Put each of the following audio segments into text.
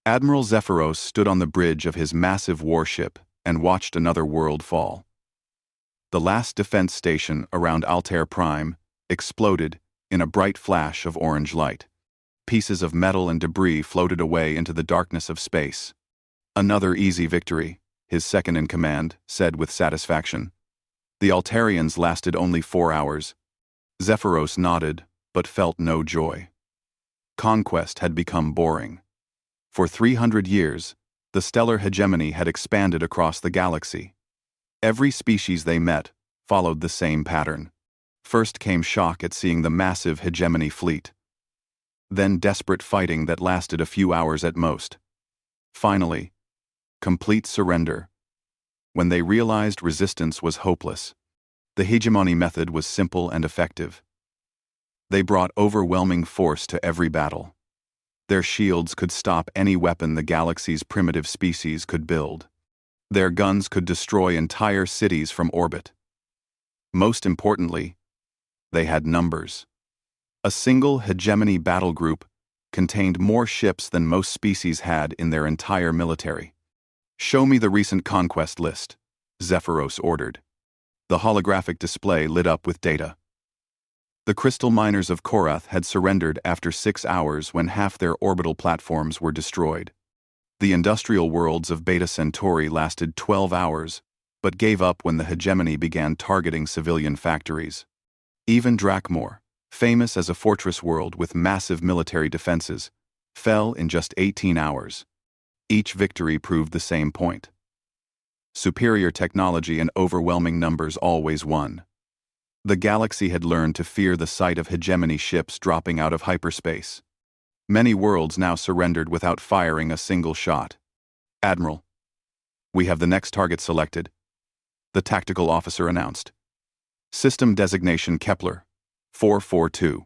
Admiral Zephyros stood on the bridge of his massive warship and watched another world fall. The last defense station around Altair Prime exploded in a bright flash of orange light. Pieces of metal and debris floated away into the darkness of space. Another easy victory, his second-in-command said with satisfaction. The Altarians lasted only 4 hours. Zephyros nodded, but felt no joy. Conquest had become boring. For 300 years, the stellar hegemony had expanded across the galaxy. Every species they met followed the same pattern. First came shock at seeing the massive hegemony fleet. Then desperate fighting that lasted a few hours at most. Finally, complete surrender. When they realized resistance was hopeless, the hegemony method was simple and effective. They brought overwhelming force to every battle. Their shields could stop any weapon the galaxy's primitive species could build. Their guns could destroy entire cities from orbit. Most importantly, they had numbers. A single hegemony battle group contained more ships than most species had in their entire military. "Show me the recent conquest list," Zephyros ordered. The holographic display lit up with data. The crystal miners of Korath had surrendered after 6 hours when half their orbital platforms were destroyed. The industrial worlds of Beta Centauri lasted 12 hours, but gave up when the hegemony began targeting civilian factories. Even Drakmor, famous as a fortress world with massive military defenses, fell in just 18 hours. Each victory proved the same point. Superior technology and overwhelming numbers always won. The galaxy had learned to fear the sight of hegemony ships dropping out of hyperspace. Many worlds now surrendered without firing a single shot. "Admiral, we have the next target selected," the tactical officer announced. "System designation Kepler, 442.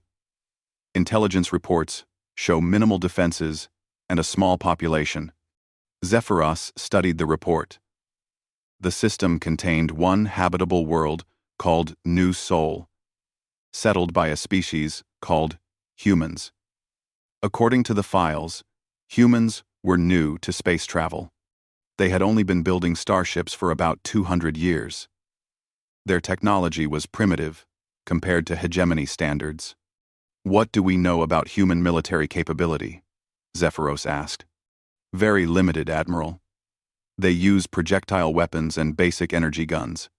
Intelligence reports show minimal defenses and a small population." Zephyros studied the report. The system contained one habitable world called New Sol, settled by a species called humans. According to the files, humans were new to space travel. They had only been building starships for about 200 years. Their technology was primitive compared to hegemony standards. "What do we know about human military capability?" Zephyros asked. "Very limited, Admiral. They use projectile weapons and basic energy guns.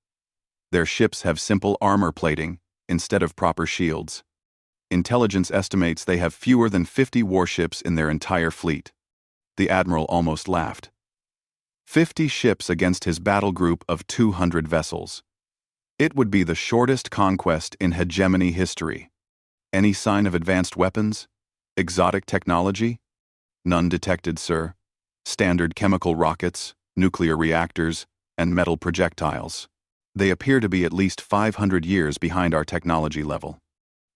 Their ships have simple armor plating instead of proper shields. Intelligence estimates they have fewer than 50 warships in their entire fleet." The Admiral almost laughed. 50 ships against his battle group of 200 vessels. It would be the shortest conquest in hegemony history. "Any sign of advanced weapons? Exotic technology?" "None detected, sir. Standard chemical rockets, nuclear reactors, and metal projectiles. They appear to be at least 500 years behind our technology level."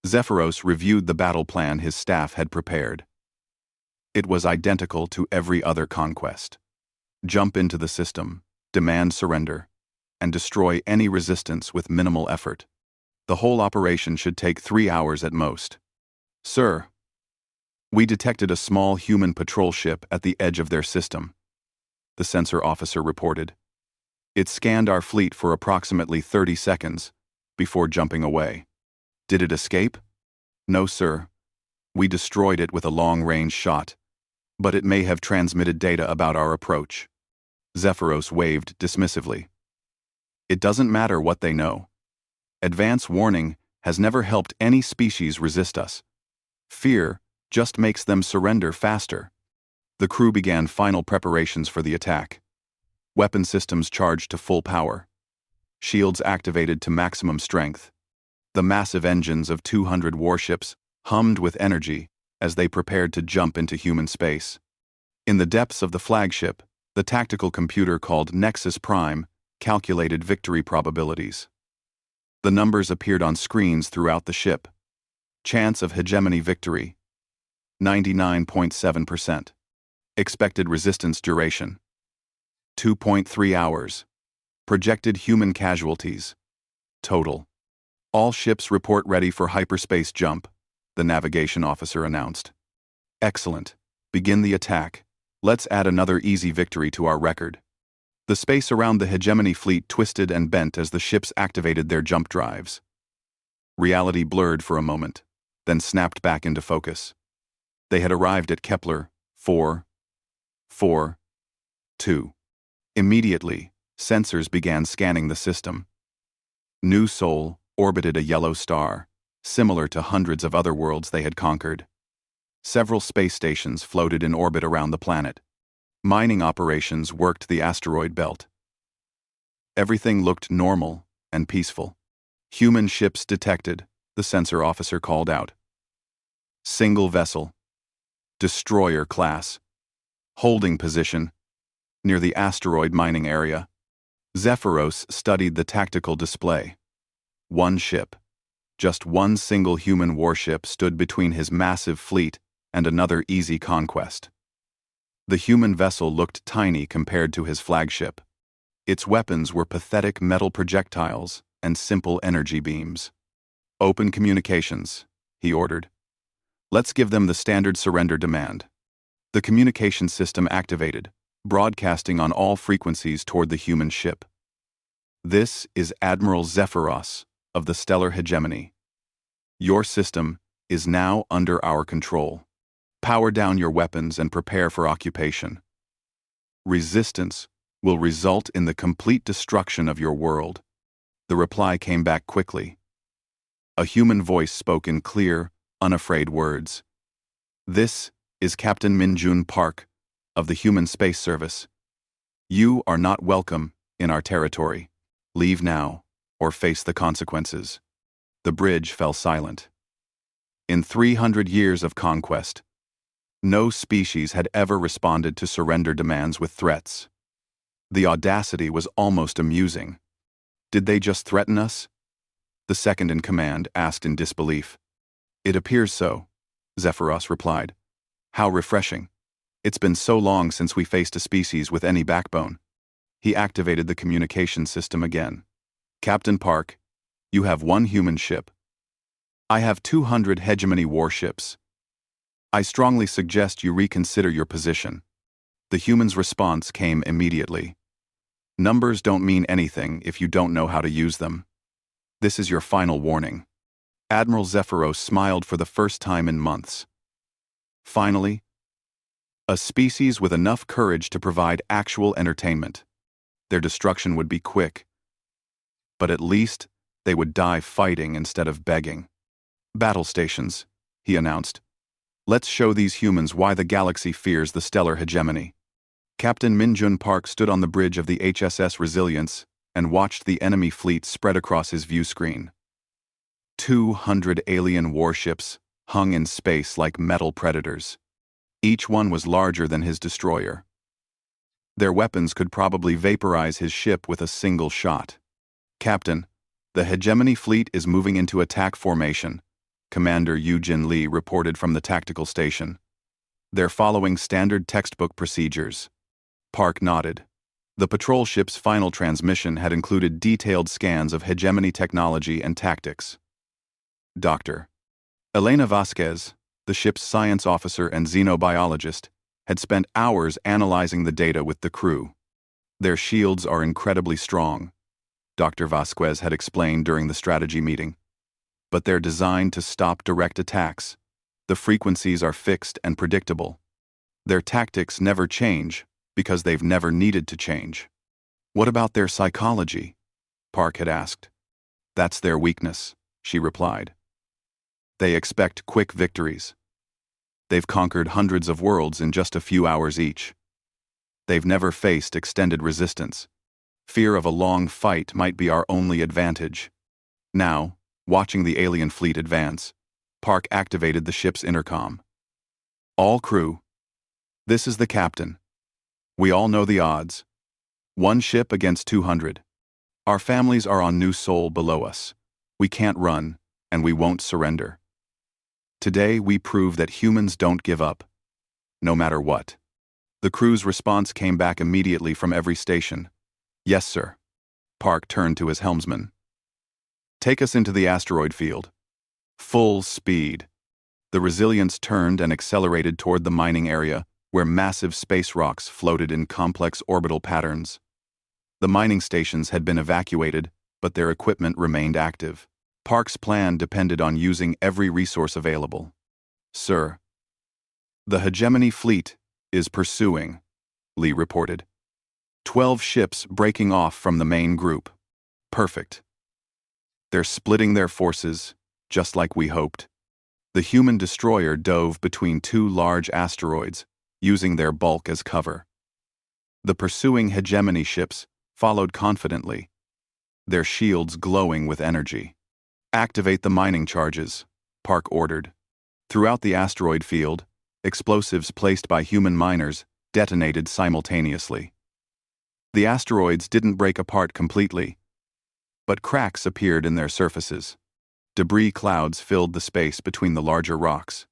Zephyros reviewed the battle plan his staff had prepared. It was identical to every other conquest. Jump into the system, demand surrender, and destroy any resistance with minimal effort. The whole operation should take 3 hours at most. "Sir, we detected a small human patrol ship at the edge of their system," the sensor officer reported. "It scanned our fleet for approximately 30 seconds before jumping away." "Did it escape?" "No, sir. We destroyed it with a long-range shot, but it may have transmitted data about our approach." Zephyros waved dismissively. "It doesn't matter what they know. Advance warning has never helped any species resist us. Fear just makes them surrender faster." The crew began final preparations for the attack. Weapon systems charged to full power. Shields activated to maximum strength. The massive engines of 200 warships hummed with energy as they prepared to jump into human space. In the depths of the flagship, the tactical computer called Nexus Prime calculated victory probabilities. The numbers appeared on screens throughout the ship. Chance of hegemony victory, 99.7%. Expected resistance duration, 2.3 hours. Projected human casualties, total. "All ships report ready for hyperspace jump," the navigation officer announced. "Excellent. Begin the attack," Let's add another easy victory to our record. The space around the hegemony fleet twisted and bent as the ships activated their jump drives. Reality blurred for a moment, then snapped back into focus. They had arrived at Kepler 442. Immediately, sensors began scanning the system. New Sol orbited a yellow star, similar to hundreds of other worlds they had conquered. Several space stations floated in orbit around the planet. Mining operations worked the asteroid belt. Everything looked normal and peaceful. Human ships detected, the sensor officer called out. Single vessel. Destroyer class. Holding position. Near the asteroid mining area. Zephyros studied the tactical display. One ship. Just one single human warship stood between his massive fleet and another easy conquest. The human vessel looked tiny compared to his flagship. Its weapons were pathetic metal projectiles and simple energy beams. Open communications, he ordered. Let's give them the standard surrender demand. The communication system activated, broadcasting on all frequencies toward the human ship. This is Admiral Zephyros of the Stellar Hegemony. Your system is now under our control. Power down your weapons and prepare for occupation. Resistance will result in the complete destruction of your world. The reply came back quickly. A human voice spoke in clear, unafraid words. This is Captain Minjun Park of the Human Space Service. You are not welcome in our territory. Leave now, or face the consequences. The bridge fell silent. In 300 years of conquest, no species had ever responded to surrender demands with threats. The audacity was almost amusing. Did they just threaten us? The second in command asked in disbelief. It appears so, Zephyros replied. How refreshing. It's been so long since we faced a species with any backbone. He activated the communication system again. Captain Park, you have one human ship. I have 200 hegemony warships. I strongly suggest you reconsider your position. The human's response came immediately. Numbers don't mean anything if you don't know how to use them. This is your final warning. Admiral Zephyros smiled for the first time in months. Finally, a species with enough courage to provide actual entertainment. Their destruction would be quick, but at least they would die fighting instead of begging. Battle stations, he announced. Let's show these humans why the galaxy fears the stellar hegemony. Captain Minjun Park stood on the bridge of the HSS Resilience and watched the enemy fleet spread across his view screen. 200 alien warships hung in space like metal predators. Each one was larger than his destroyer. Their weapons could probably vaporize his ship with a single shot. Captain, the hegemony fleet is moving into attack formation, Commander Eugene Lee reported from the tactical station. They're following standard textbook procedures. Park nodded. The patrol ship's final transmission had included detailed scans of hegemony technology and tactics. Dr. Elena Vasquez, the ship's science officer and xenobiologist, had spent hours analyzing the data with the crew. Their shields are incredibly strong, Dr. Vasquez had explained during the strategy meeting. But they're designed to stop direct attacks. The frequencies are fixed and predictable. Their tactics never change because they've never needed to change. What about their psychology? Park had asked. That's their weakness, she replied. They expect quick victories. They've conquered hundreds of worlds in just a few hours each. They've never faced extended resistance. Fear of a long fight might be our only advantage. Now, watching the alien fleet advance, Park activated the ship's intercom. All crew, this is the captain. We all know the odds. One ship against 200. Our families are on New Sol below us. We can't run, and we won't surrender. Today we prove that humans don't give up, no matter what. The crew's response came back immediately from every station. Yes, sir. Park turned to his helmsman. Take us into the asteroid field. Full speed. The Resilience turned and accelerated toward the mining area, where massive space rocks floated in complex orbital patterns. The mining stations had been evacuated, but their equipment remained active. Park's plan depended on using every resource available. "Sir, the hegemony fleet is pursuing," Lee reported. 12 ships breaking off from the main group. Perfect. They're splitting their forces, just like we hoped. The human destroyer dove between two large asteroids, using their bulk as cover. The pursuing hegemony ships followed confidently, their shields glowing with energy. "Activate the mining charges," Park ordered. Throughout the asteroid field, explosives placed by human miners detonated simultaneously. The asteroids didn't break apart completely, but cracks appeared in their surfaces. Debris clouds filled the space between the larger rocks.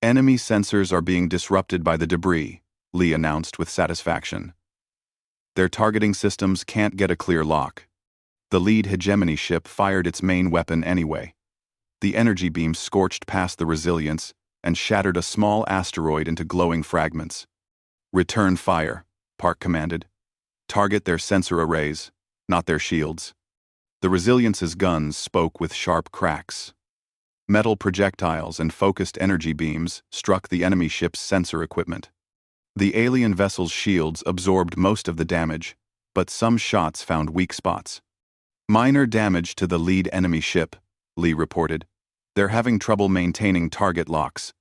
"Enemy sensors are being disrupted by the debris," Lee announced with satisfaction. "Their targeting systems can't get a clear lock." The lead hegemony ship fired its main weapon anyway. The energy beam scorched past the resilience and shattered a small asteroid into glowing fragments. "Return fire," Park commanded. "Target their sensor arrays, not their shields." The resilience's guns spoke with sharp cracks. Metal projectiles and focused energy beams struck the enemy ship's sensor equipment. The alien vessel's shields absorbed most of the damage, but some shots found weak spots. "Minor damage to the lead enemy ship," Lee reported. "They're having trouble maintaining target locks."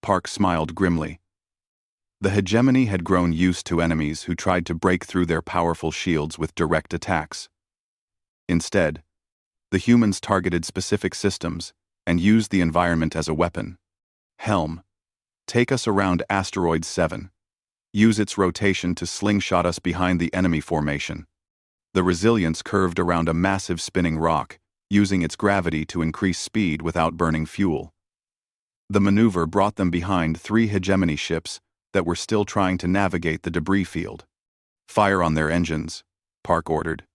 Park smiled grimly. The hegemony had grown used to enemies who tried to break through their powerful shields with direct attacks. Instead, the humans targeted specific systems and used the environment as a weapon. "Helm, take us around Asteroid 7. Use its rotation to slingshot us behind the enemy formation." The resilience curved around a massive spinning rock, using its gravity to increase speed without burning fuel. The maneuver brought them behind 3 hegemony ships that were still trying to navigate the debris field. "Fire on their engines," Park ordered.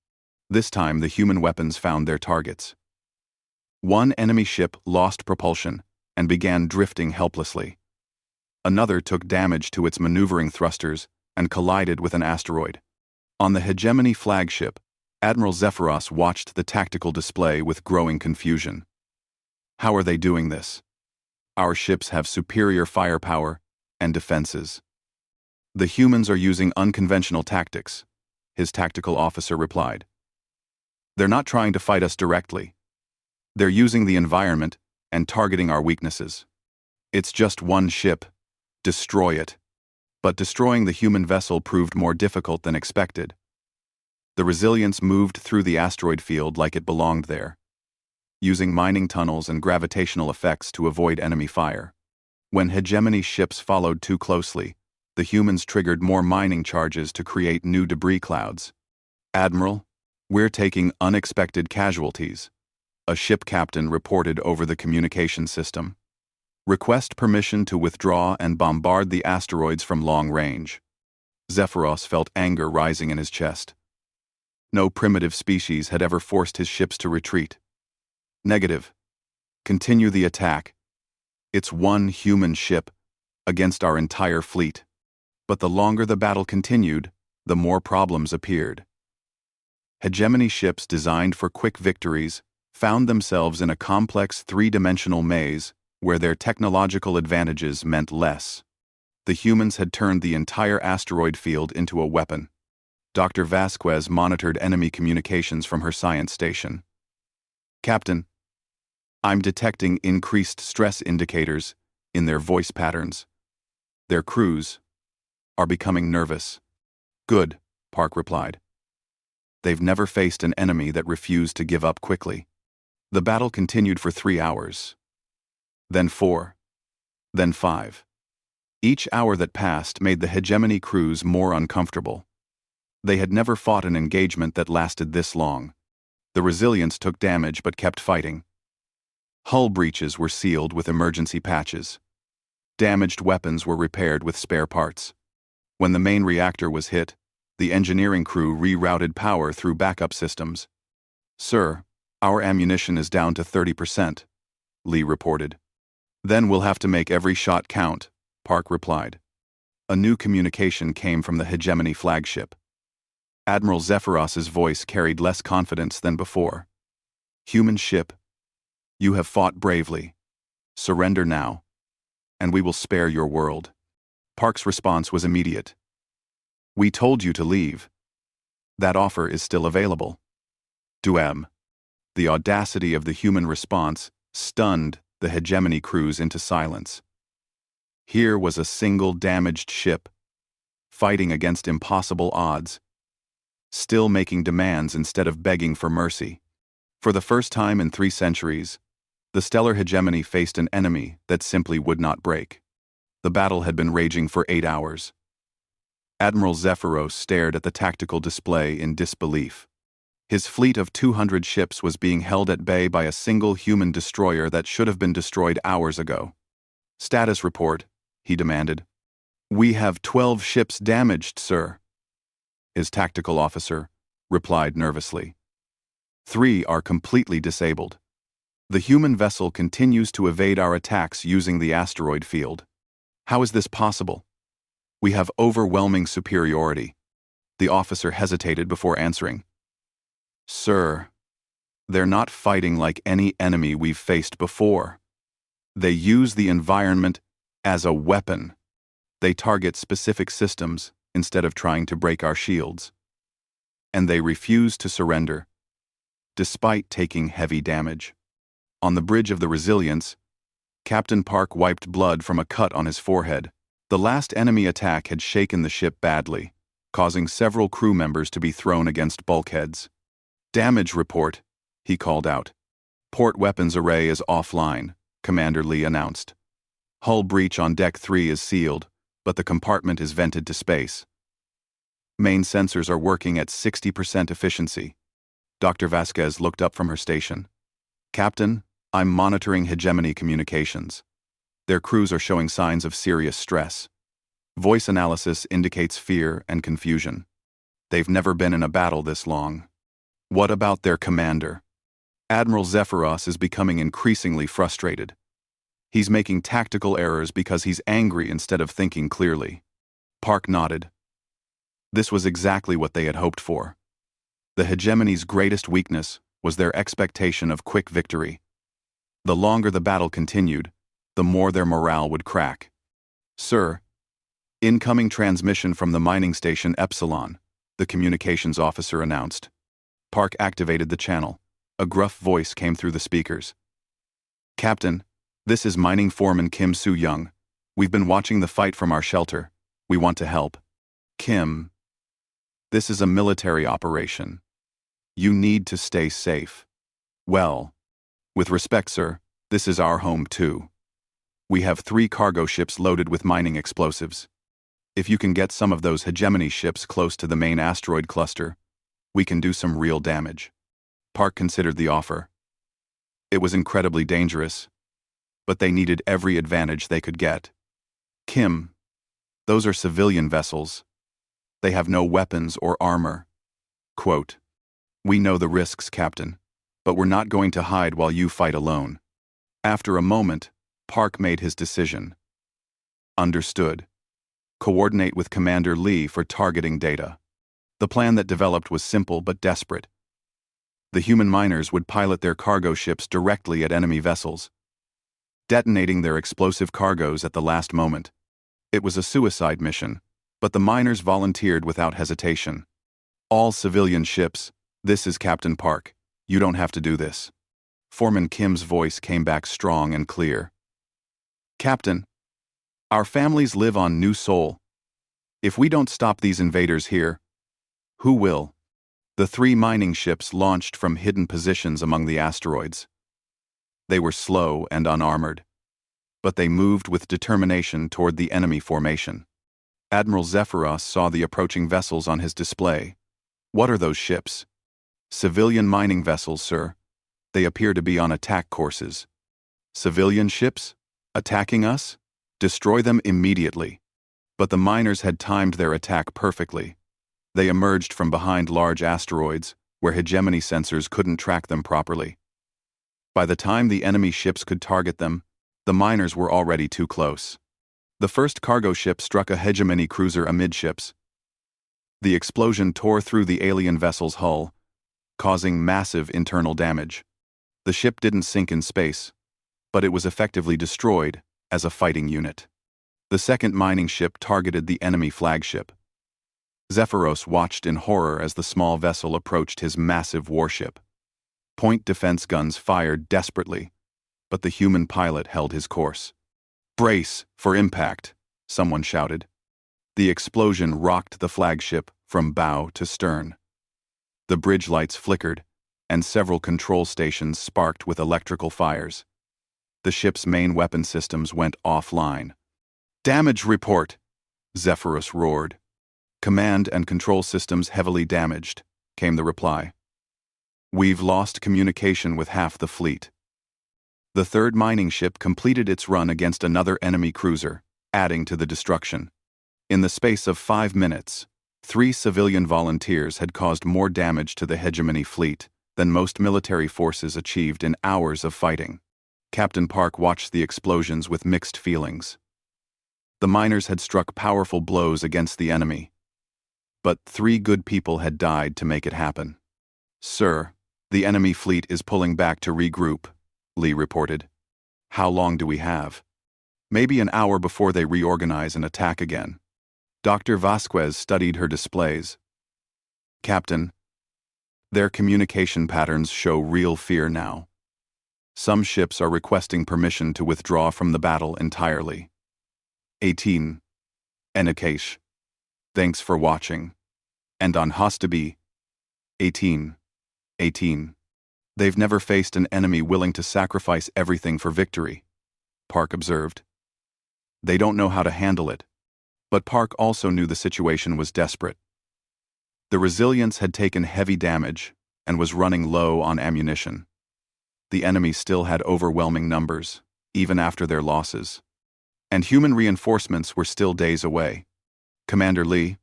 This time the human weapons found their targets. One enemy ship lost propulsion and began drifting helplessly. Another took damage to its maneuvering thrusters and collided with an asteroid. On the hegemony flagship, Admiral Zephyros watched the tactical display with growing confusion. "How are they doing this? Our ships have superior firepower and defenses." "The humans are using unconventional tactics," his tactical officer replied. "They're not trying to fight us directly. They're using the environment and targeting our weaknesses. It's just one ship. Destroy it." But destroying the human vessel proved more difficult than expected. The resilience moved through the asteroid field like it belonged there, using mining tunnels and gravitational effects to avoid enemy fire. When hegemony ships followed too closely, the humans triggered more mining charges to create new debris clouds. "Admiral, we're taking unexpected casualties," a ship captain reported over the communication system. "Request permission to withdraw and bombard the asteroids from long range." Zephyros felt anger rising in his chest. No primitive species had ever forced his ships to retreat. "Negative. Continue the attack. It's one human ship against our entire fleet." But the longer the battle continued, the more problems appeared. Hegemony ships designed for quick victories found themselves in a complex 3-dimensional maze where their technological advantages meant less. The humans had turned the entire asteroid field into a weapon. Dr. Vasquez monitored enemy communications from her science station. "Captain, I'm detecting increased stress indicators in their voice patterns. Their crews are becoming nervous." "Good," Park replied. "They've never faced an enemy that refused to give up quickly." The battle continued for 3 hours. Then 4. Then 5. Each hour that passed made the hegemony crews more uncomfortable. They had never fought an engagement that lasted this long. The resilience took damage but kept fighting. Hull breaches were sealed with emergency patches. Damaged weapons were repaired with spare parts. When the main reactor was hit, the engineering crew rerouted power through backup systems. "Sir, our ammunition is down to 30%, Lee reported. "Then we'll have to make every shot count," Park replied. A new communication came from the Hegemony flagship. Admiral Zephyros's voice carried less confidence than before. "Human ship, you have fought bravely. Surrender now, and we will spare your world." Park's response was immediate. "We told you to leave. That offer is still available." Duem. The audacity of the human response stunned the Hegemony crews into silence. Here was a single damaged ship, fighting against impossible odds, still making demands instead of begging for mercy. For the first time in 3 centuries, the stellar Hegemony faced an enemy that simply would not break. The battle had been raging for 8 hours. Admiral Zephyros stared at the tactical display in disbelief. His fleet of 200 ships was being held at bay by a single human destroyer that should have been destroyed hours ago. "Status report," he demanded. "We have 12 ships damaged, sir." His tactical officer replied nervously. 3 are completely disabled. The human vessel continues to evade our attacks using the asteroid field. How is this possible? We have overwhelming superiority. The officer hesitated before answering. "Sir, they're not fighting like any enemy we've faced before. They use the environment as a weapon. They target specific systems instead of trying to break our shields. And they refuse to surrender, despite taking heavy damage." On the bridge of the Resilience, Captain Park wiped blood from a cut on his forehead. The last enemy attack had shaken the ship badly, causing several crew members to be thrown against bulkheads. "Damage report," he called out. "Port weapons array is offline," Commander Lee announced. "Hull breach on Deck 3 is sealed, but the compartment is vented to space. Main sensors are working at 60% efficiency." Dr. Vasquez looked up from her station. "Captain, I'm monitoring Hegemony communications. Their crews are showing signs of serious stress. Voice analysis indicates fear and confusion. They've never been in a battle this long." "What about their commander?" "Admiral Zephyros is becoming increasingly frustrated. He's making tactical errors because he's angry instead of thinking clearly." Park nodded. This was exactly what they had hoped for. The Hegemony's greatest weakness was their expectation of quick victory. The longer the battle continued, the more their morale would crack. "Sir, incoming transmission from the mining station Epsilon," the communications officer announced. Park activated the channel. A gruff voice came through the speakers. "Captain, this is Mining Foreman Kim Soo-young. We've been watching the fight from our shelter. We want to help." "Kim, this is a military operation. You need to stay safe." "Well, with respect, sir, this is our home too. We have 3 cargo ships loaded with mining explosives. If you can get some of those Hegemony ships close to the main asteroid cluster, we can do some real damage." Park considered the offer. It was incredibly dangerous, but they needed every advantage they could get. "Kim, those are civilian vessels. They have no weapons or armor." Quote, "We know the risks, Captain, but we're not going to hide while you fight alone." After a moment, Park made his decision. "Understood. Coordinate with Commander Lee for targeting data." The plan that developed was simple but desperate. The human miners would pilot their cargo ships directly at enemy vessels, detonating their explosive cargoes at the last moment. It was a suicide mission, but the miners volunteered without hesitation. "All civilian ships, this is Captain Park. You don't have to do this." Foreman Kim's voice came back strong and clear. "Captain, our families live on New Sol. If we don't stop these invaders here, who will?" The 3 mining ships launched from hidden positions among the asteroids. They were slow and unarmored, but they moved with determination toward the enemy formation. Admiral Zephyros saw the approaching vessels on his display. "What are those ships?" "Civilian mining vessels, sir. They appear to be on attack courses." "Civilian ships? Attacking us? Destroy them immediately." But the miners had timed their attack perfectly. They emerged from behind large asteroids, where Hegemony sensors couldn't track them properly. By the time the enemy ships could target them, the miners were already too close. The first cargo ship struck a hegemony cruiser amidships. The explosion tore through the alien vessel's hull, causing massive internal damage. The ship didn't sink in space, but it was effectively destroyed as a fighting unit. The second mining ship targeted the enemy flagship. Zephyros watched in horror as the small vessel approached his massive warship. Point defense guns fired desperately, but the human pilot held his course. "Brace for impact," someone shouted. The explosion rocked the flagship from bow to stern. The bridge lights flickered, and several control stations sparked with electrical fires. The ship's main weapon systems went offline. "Damage report," Zephyros roared. "Command and control systems heavily damaged," came the reply. "We've lost communication with half the fleet." The third mining ship completed its run against another enemy cruiser, adding to the destruction. In the space of 5 minutes, 3 civilian volunteers had caused more damage to the hegemony fleet than most military forces achieved in hours of fighting. Captain Park watched the explosions with mixed feelings. The miners had struck powerful blows against the enemy, but 3 good people had died to make it happen. "Sir, the enemy fleet is pulling back to regroup," Lee reported. "How long do we have?" "Maybe an hour before they reorganize and attack again." Dr. Vasquez studied her displays. "Captain, their communication patterns show real fear now. Some ships are requesting permission to withdraw from the battle entirely." 18. Enakash. Thanks for watching. And on Hostabi. 18. They've never faced an enemy willing to sacrifice everything for victory, Park observed. They don't know how to handle it. But Park also knew the situation was desperate. The Resilience had taken heavy damage and was running low on ammunition. The enemy still had overwhelming numbers, even after their losses. And human reinforcements were still days away. "Commander Lee,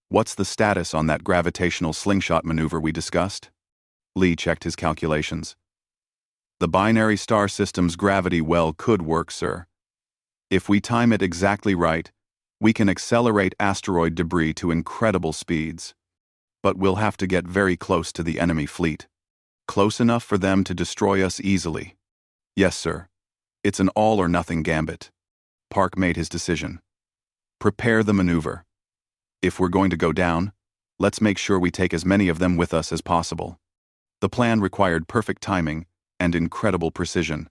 what's the status on that gravitational slingshot maneuver we discussed?" Lee checked his calculations. "The binary star system's gravity well could work, sir. If we time it exactly right, we can accelerate asteroid debris to incredible speeds. But we'll have to get very close to the enemy fleet. Close enough for them to destroy us easily." "Yes, sir. It's an all-or-nothing gambit." Park made his decision. "Prepare the maneuver. If we're going to go down, let's make sure we take as many of them with us as possible." The plan required perfect timing and incredible precision.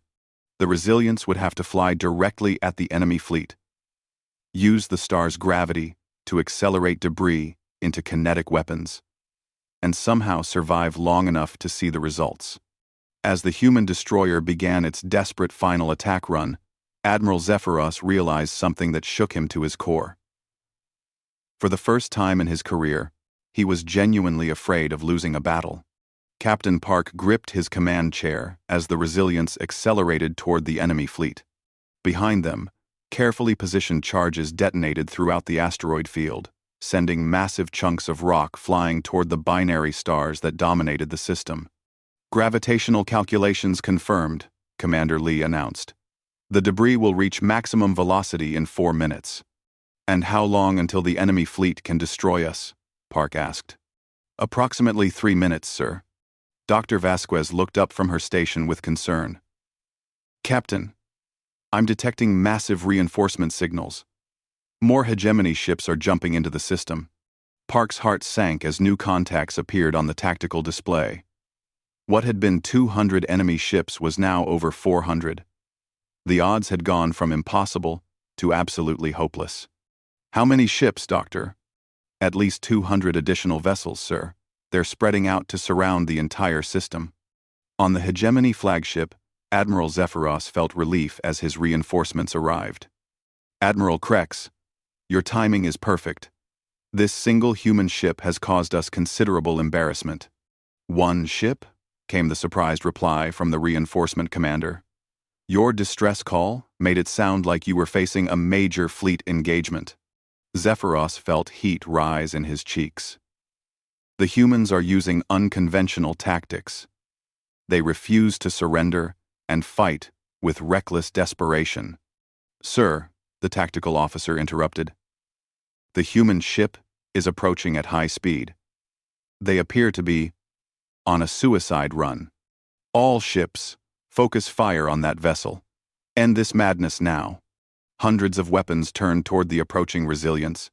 The Resilience would have to fly directly at the enemy fleet. Use the star's gravity to accelerate debris into kinetic weapons, and somehow survive long enough to see the results. As the human destroyer began its desperate final attack run, Admiral Zephyros realized something that shook him to his core. For the first time in his career, he was genuinely afraid of losing a battle. Captain Park gripped his command chair as the Resilience accelerated toward the enemy fleet. Behind them, carefully positioned charges detonated throughout the asteroid field, sending massive chunks of rock flying toward the binary stars that dominated the system. "Gravitational calculations confirmed," Commander Lee announced. "The debris will reach maximum velocity in 4 minutes." "And how long until the enemy fleet can destroy us?" Park asked. "Approximately 3 minutes, sir." Dr. Vasquez looked up from her station with concern. "Captain, I'm detecting massive reinforcement signals. More hegemony ships are jumping into the system." Park's heart sank as new contacts appeared on the tactical display. What had been 200 enemy ships was now over 400. The odds had gone from impossible to absolutely hopeless. "How many ships, Doctor?" "At least 200 additional vessels, sir. They're spreading out to surround the entire system." On the hegemony flagship, Admiral Zephyros felt relief as his reinforcements arrived. "Admiral Krex, your timing is perfect. This single human ship has caused us considerable embarrassment." "One ship?" came the surprised reply from the reinforcement commander. "Your distress call made it sound like you were facing a major fleet engagement." Zephyros felt heat rise in his cheeks. "The humans are using unconventional tactics. They refuse to surrender and fight with reckless desperation." "Sir, the tactical officer interrupted. The human ship is approaching at high speed. They appear to be on a suicide run. All ships, focus fire on that vessel. End this madness now. Hundreds of weapons turned toward the approaching Resilience.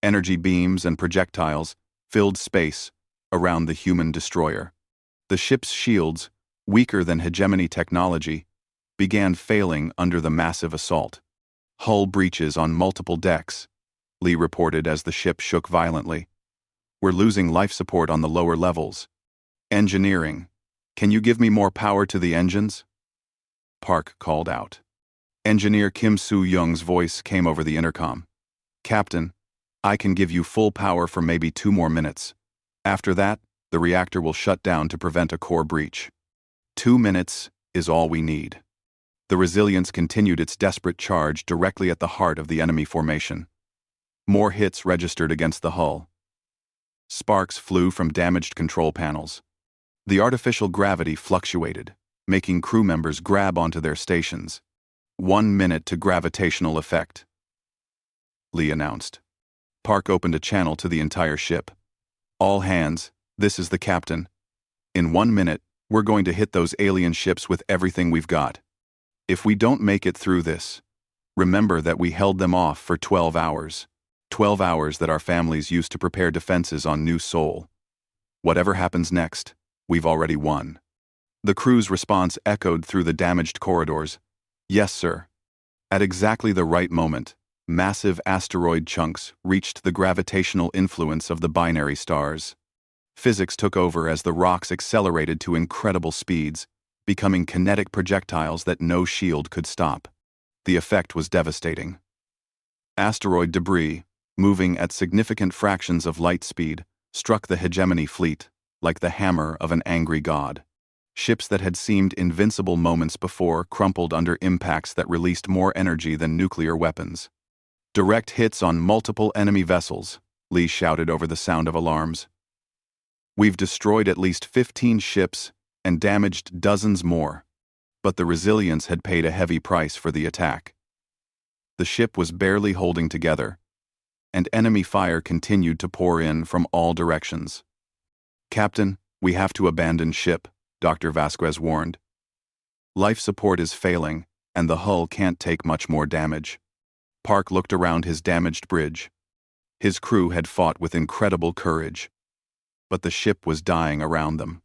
Energy beams and projectiles filled space around the human destroyer. The ship's shields, weaker than hegemony technology, began failing under the massive assault. Hull breaches on multiple decks, Lee reported as the ship shook violently. We're losing life support on the lower levels. Engineering, can you give me more power to the engines? Park called out. Engineer Kim Soo-young's voice came over the intercom. Captain, I can give you full power for maybe 2 more minutes. After that, the reactor will shut down to prevent a core breach. 2 minutes is all we need. The Resilience continued its desperate charge directly at the heart of the enemy formation. More hits registered against the hull. Sparks flew from damaged control panels. The artificial gravity fluctuated, making crew members grab onto their stations. 1 minute to gravitational effect, Lee announced. Park opened a channel to the entire ship. All hands, this is the captain. In 1 minute, we're going to hit those alien ships with everything we've got. If we don't make it through this, remember that we held them off for 12 hours. 12 hours that our families used to prepare defenses on New Sol. Whatever happens next, we've already won. The crew's response echoed through the damaged corridors. Yes, sir. At exactly the right moment, massive asteroid chunks reached the gravitational influence of the binary stars. Physics took over as the rocks accelerated to incredible speeds, becoming kinetic projectiles that no shield could stop. The effect was devastating. Asteroid debris, moving at significant fractions of light speed, struck the hegemony fleet like the hammer of an angry god. Ships that had seemed invincible moments before crumpled under impacts that released more energy than nuclear weapons. Direct hits on multiple enemy vessels, Lee shouted over the sound of alarms. We've destroyed at least 15 ships and damaged dozens more, but the Resilience had paid a heavy price for the attack. The ship was barely holding together, and enemy fire continued to pour in from all directions. Captain, we have to abandon ship, Dr. Vasquez warned. Life support is failing, and the hull can't take much more damage. Park looked around his damaged bridge. His crew had fought with incredible courage, but the ship was dying around them.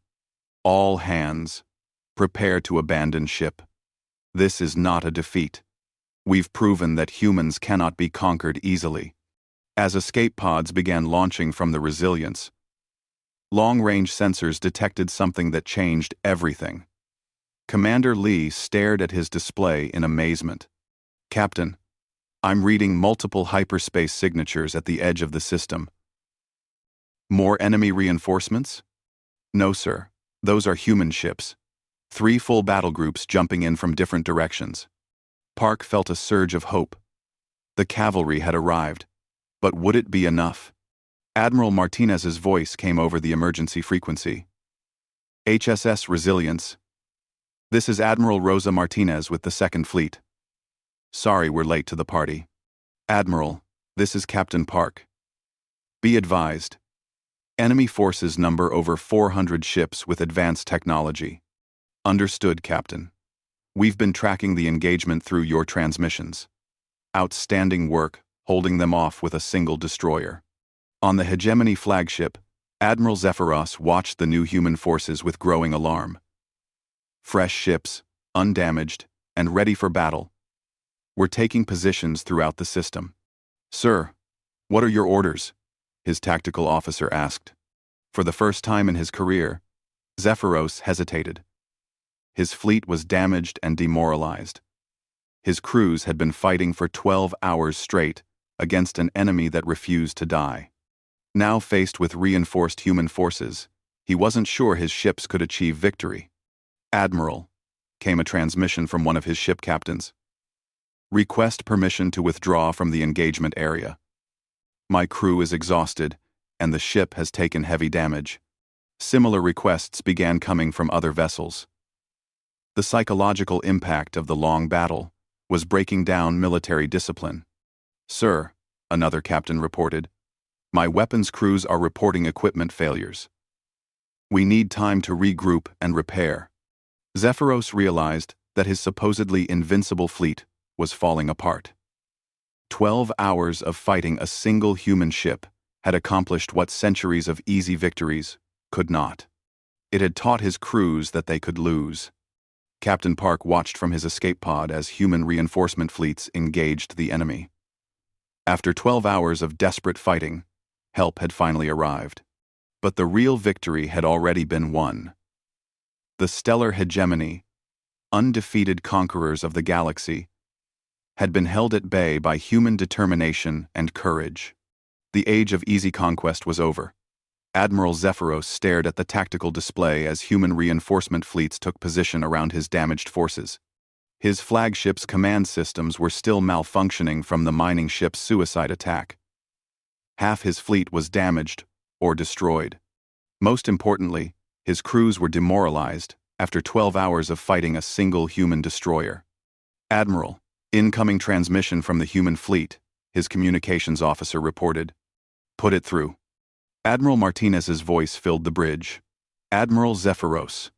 All hands, prepare to abandon ship. This is not a defeat. We've proven that humans cannot be conquered easily. As escape pods began launching from the Resilience, long-range sensors detected something that changed everything. Commander Lee stared at his display in amazement. Captain, I'm reading multiple hyperspace signatures at the edge of the system. More enemy reinforcements? No, sir. Those are human ships. 3 full battle groups jumping in from different directions. Park felt a surge of hope. The cavalry had arrived. But would it be enough? Admiral Martinez's voice came over the emergency frequency. HSS Resilience. This is Admiral Rosa Martinez with the 2nd Fleet. Sorry we're late to the party. Admiral, this is Captain Park. Be advised. Enemy forces number over 400 ships with advanced technology. Understood, Captain. We've been tracking the engagement through your transmissions. Outstanding work, holding them off with a single destroyer. On the Hegemony flagship, Admiral Zephyros watched the new human forces with growing alarm. Fresh ships, undamaged, and ready for battle, were taking positions throughout the system. Sir, what are your orders? His tactical officer asked. For the first time in his career, Zephyros hesitated. His fleet was damaged and demoralized. His crews had been fighting for 12 hours straight against an enemy that refused to die. Now faced with reinforced human forces, he wasn't sure his ships could achieve victory. Admiral, came a transmission from one of his ship captains. Request permission to withdraw from the engagement area. My crew is exhausted, and the ship has taken heavy damage. Similar requests began coming from other vessels. The psychological impact of the long battle was breaking down military discipline. "Sir," another captain reported, "my weapons crews are reporting equipment failures. We need time to regroup and repair." Zephyros realized that his supposedly invincible fleet was falling apart. 12 hours of fighting a single human ship had accomplished what centuries of easy victories could not. It had taught his crews that they could lose. Captain Park watched from his escape pod as human reinforcement fleets engaged the enemy. After 12 hours of desperate fighting, help had finally arrived. But the real victory had already been won. The stellar hegemony, undefeated conquerors of the galaxy, had been held at bay by human determination and courage. The age of easy conquest was over. Admiral Zephyros stared at the tactical display as human reinforcement fleets took position around his damaged forces. His flagship's command systems were still malfunctioning from the mining ship's suicide attack. Half his fleet was damaged or destroyed. Most importantly, his crews were demoralized after 12 hours of fighting a single human destroyer. "Admiral, incoming transmission from the human fleet," his communications officer reported. "Put it through." Admiral Martinez's voice filled the bridge. "Admiral Zephyros.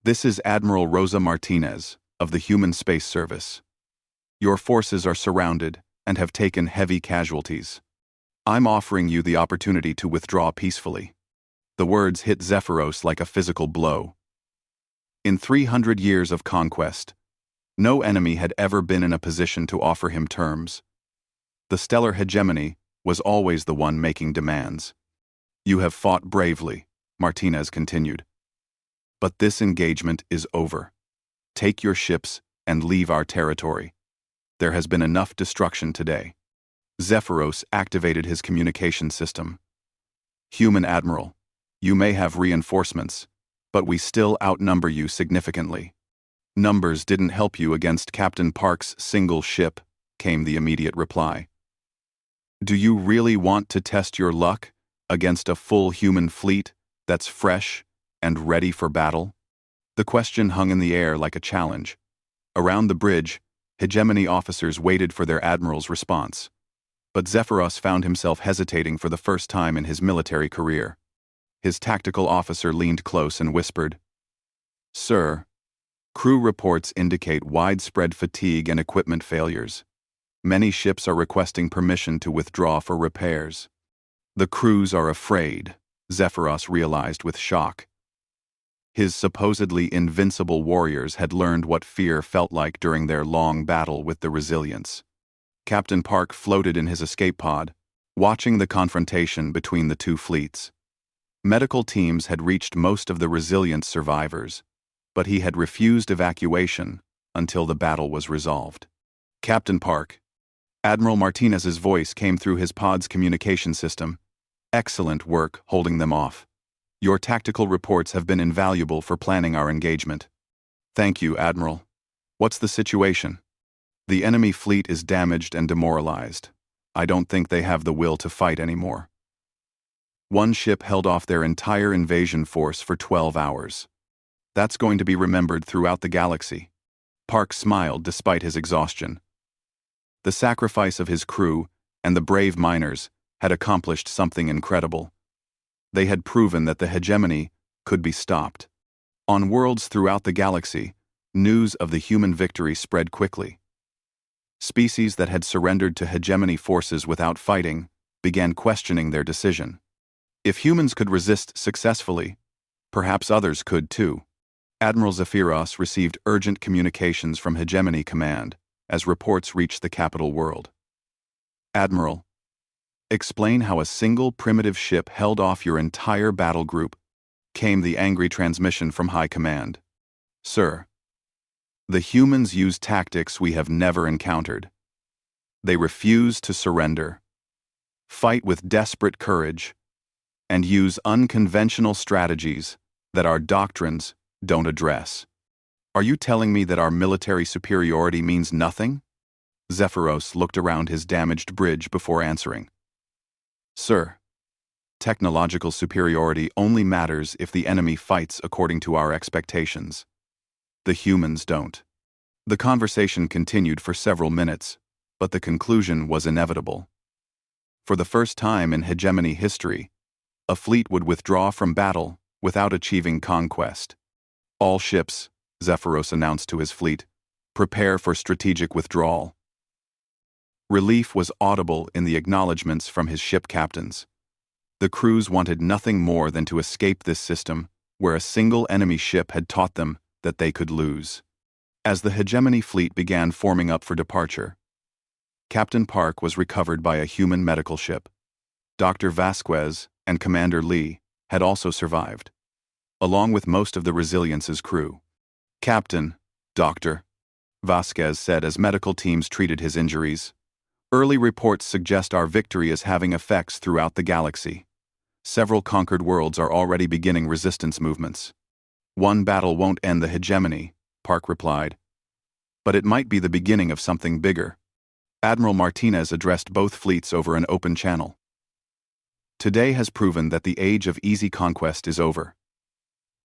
This is Admiral Rosa Martinez of the Human Space Service. Your forces are surrounded and have taken heavy casualties. I'm offering you the opportunity to withdraw peacefully." The words hit Zephyros like a physical blow. In 300 years of conquest, no enemy had ever been in a position to offer him terms. The stellar hegemony was always the one making demands. "You have fought bravely," Martinez continued. "But this engagement is over. Take your ships and leave our territory. There has been enough destruction today." Zephyros activated his communication system. "Human Admiral, you may have reinforcements, but we still outnumber you significantly. Numbers didn't help you against Captain Park's single ship," came the immediate reply. "Do you really want to test your luck against a full human fleet that's fresh and ready for battle?" The question hung in the air like a challenge. Around the bridge, hegemony officers waited for their admiral's response. But Zephyros found himself hesitating for the first time in his military career. His tactical officer leaned close and whispered, "Sir, crew reports indicate widespread fatigue and equipment failures. Many ships are requesting permission to withdraw for repairs." The crews are afraid, Zephyros realized with shock. His supposedly invincible warriors had learned what fear felt like during their long battle with the Resilience. Captain Park floated in his escape pod, watching the confrontation between the two fleets. Medical teams had reached most of the Resilience survivors, but he had refused evacuation until the battle was resolved. "Captain Park." Admiral Martinez's voice came through his pod's communication system. "Excellent work holding them off. Your tactical reports have been invaluable for planning our engagement." "Thank you, Admiral. What's the situation?" "The enemy fleet is damaged and demoralized. I don't think they have the will to fight anymore. One ship held off their entire invasion force for 12 hours. That's going to be remembered throughout the galaxy." Park smiled despite his exhaustion. The sacrifice of his crew and the brave miners had accomplished something incredible. They had proven that the hegemony could be stopped. On worlds throughout the galaxy, news of the human victory spread quickly. Species that had surrendered to hegemony forces without fighting began questioning their decision. If humans could resist successfully, perhaps others could too. Admiral Zephyros received urgent communications from Hegemony Command as reports reached the capital world. "Admiral, explain how a single primitive ship held off your entire battle group," came the angry transmission from High Command. "Sir, the humans use tactics we have never encountered. They refuse to surrender, fight with desperate courage, and use unconventional strategies that our doctrines don't address. Are you telling me that our military superiority means nothing?" Zephyros looked around his damaged bridge before answering. "Sir, technological superiority only matters if the enemy fights according to our expectations. The humans don't. The conversation continued for several minutes, but the conclusion was inevitable. For the first time in hegemony history, a fleet would withdraw from battle without achieving conquest. All ships, Zephyros announced to his fleet, prepare for strategic withdrawal. Relief was audible in the acknowledgments from his ship captains. The crews wanted nothing more than to escape this system, where a single enemy ship had taught them that they could lose. As the hegemony fleet began forming up for departure, Captain Park was recovered by a human medical ship. Dr. Vasquez and Commander Lee had also survived, along with most of the Resilience's crew. "Captain, Dr." Vasquez said as medical teams treated his injuries. "Early reports suggest our victory is having effects throughout the galaxy. Several conquered worlds are already beginning resistance movements." "One battle won't end the hegemony," Park replied. "But it might be the beginning of something bigger." Admiral Martinez addressed both fleets over an open channel. "Today has proven that the age of easy conquest is over.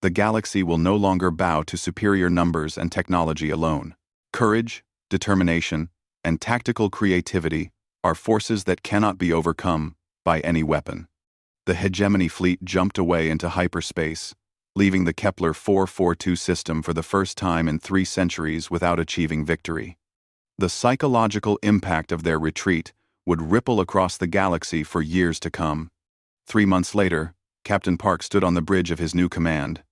The galaxy will no longer bow to superior numbers and technology alone. Courage, determination, and tactical creativity are forces that cannot be overcome by any weapon." The hegemony fleet jumped away into hyperspace, leaving the Kepler 442 system for the first time in 3 centuries without achieving victory. The psychological impact of their retreat would ripple across the galaxy for years to come. 3 months later, Captain Park stood on the bridge of his new command,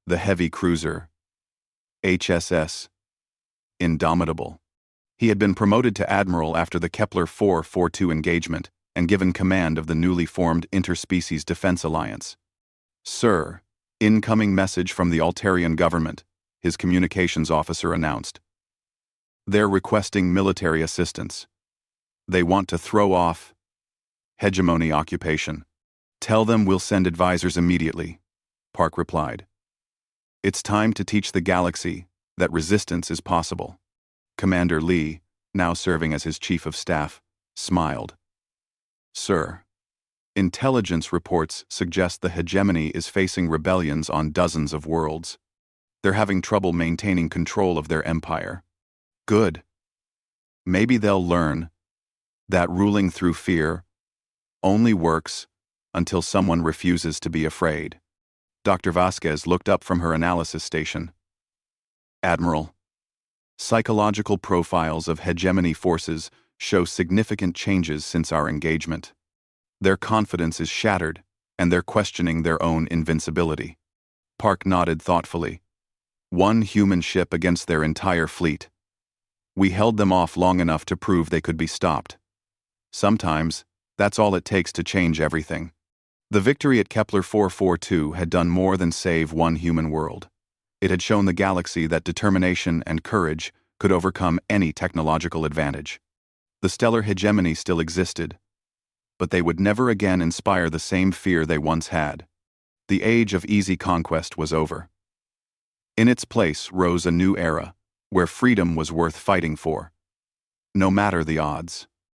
the heavy cruiser HSS Indomitable. He had been promoted to admiral after the Kepler 442 engagement and given command of the newly formed Interspecies Defense Alliance. "Sir, incoming message from the Altarian government," his communications officer announced. "They're requesting military assistance. They want to throw off hegemony occupation." "Tell them we'll send advisors immediately," Park replied. "It's time to teach the galaxy that resistance is possible." Commander Lee, now serving as his chief of staff, smiled. "Sir, intelligence reports suggest the hegemony is facing rebellions on dozens of worlds. They're having trouble maintaining control of their empire." "Good. Maybe they'll learn that ruling through fear only works until someone refuses to be afraid." Dr. Vasquez looked up from her analysis station. "Admiral, psychological profiles of hegemony forces show significant changes since our engagement. Their confidence is shattered, and they're questioning their own invincibility." Park nodded thoughtfully. "One human ship against their entire fleet. We held them off long enough to prove they could be stopped. Sometimes, that's all it takes to change everything." The victory at Kepler 442 had done more than save one human world. It had shown the galaxy that determination and courage could overcome any technological advantage. The stellar hegemony still existed, but they would never again inspire the same fear they once had. The age of easy conquest was over. In its place rose a new era, where freedom was worth fighting for, no matter the odds.